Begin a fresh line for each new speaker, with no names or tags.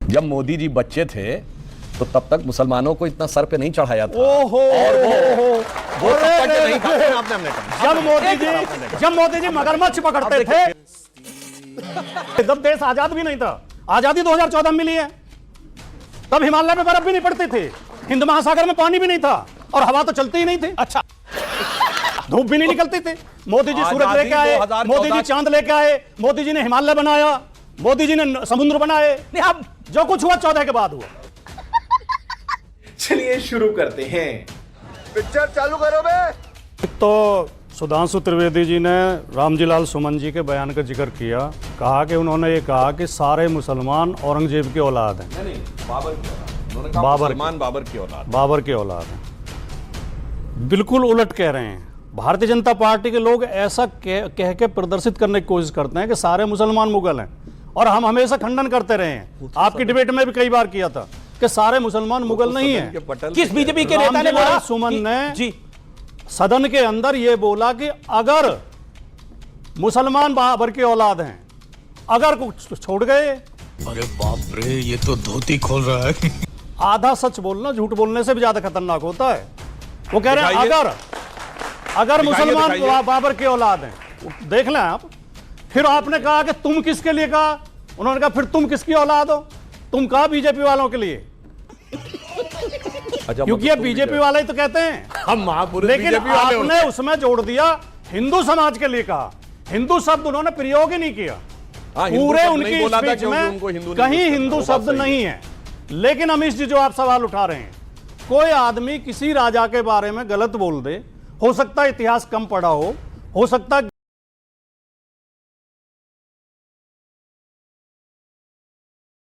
जब मोदी जी बच्चे थे तो तब तक मुसलमानों को इतना सर पे नहीं चढ़ाया था।
ओहो,
वो तब तक के नहीं खाते आपने हमने कहा।
जब मोदी जी मगरमच्छ पकड़ते थे, जब देश आजाद भी नहीं था, आजादी 2014 में मिली है, तब हिमालय में बर्फ भी नहीं पड़ती थी, हिंद महासागर में पानी भी नहीं था और हवा तो चलती ही नहीं थी।
अच्छा,
धूप भी नहीं निकलती थी। मोदी जी सूरज लेके आए, मोदी जी चांद लेके आए, मोदी जी ने हिमालय बनाया, मोदी जी ने समुद्र बनाए। अब जो कुछ हुआ 14 के बाद हुआ।
चलिए शुरू करते हैं।
पिक्चर चालू करो बे।
तो सुधांशु त्रिवेदी जी ने रामजीलाल सुमन जी के बयान का जिक्र किया, कहा कि उन्होंने ये कहा कि सारे मुसलमान औरंगजेब की औलाद हैं।
नहीं, बाबर की औलाद। उन्होंने कहा बाबर की औलाद।
बाबर की औलाद हैं। बिल्कुल उलट कह रहे हैं। भारतीय जनता पार्टी के लोग ऐसा कह के प्रदर्शित करने की कोशिश करते हैं कि सारे मुसलमान मुगल हैं, और हम हमेशा खंडन करते रहे हैं। आपकी डिबेट में भी कई बार किया था कि सारे मुसलमान मुगल नहीं हैं।
किस बीजेपी के नेता ने बोला?
सुमन ने
जी
सदन के अंदर यह बोला कि अगर मुसलमान बाबर की औलाद हैं, अगर कुछ छोड़ गए।
अरे बाप रे, ये तो धोती खोल रहा है।
आधा सच बोलना झूठ बोलने से भी ज्यादा खतरनाक होता है। वो कह रहे हैं अगर मुसलमान बाबर की औलाद हैं, देख लें आप। फिर आपने कहा कि तुम किसके लिए कहा? उन्होंने कहा फिर तुम किसकी औलाद हो? तुम कहा बीजेपी वालों के लिए।
अच्छा,
क्योंकि ये बीजेपी वाले ही तो कहते हैं
हम महापुरुष,
लेकिन आपने उसमें जोड़ दिया हिंदू समाज के लिए कहा। हिंदू शब्द उन्होंने प्रयोग ही नहीं किया। पूरे उनकी स्पीच में कहीं हिंदू शब्द नहीं है। लेकिन अमीश जी, जो आप सवाल उठा रहे हैं, कोई आदमी किसी राजा के बारे में गलत बोल दे, हो सकता है इतिहास कम पढ़ा हो सकता है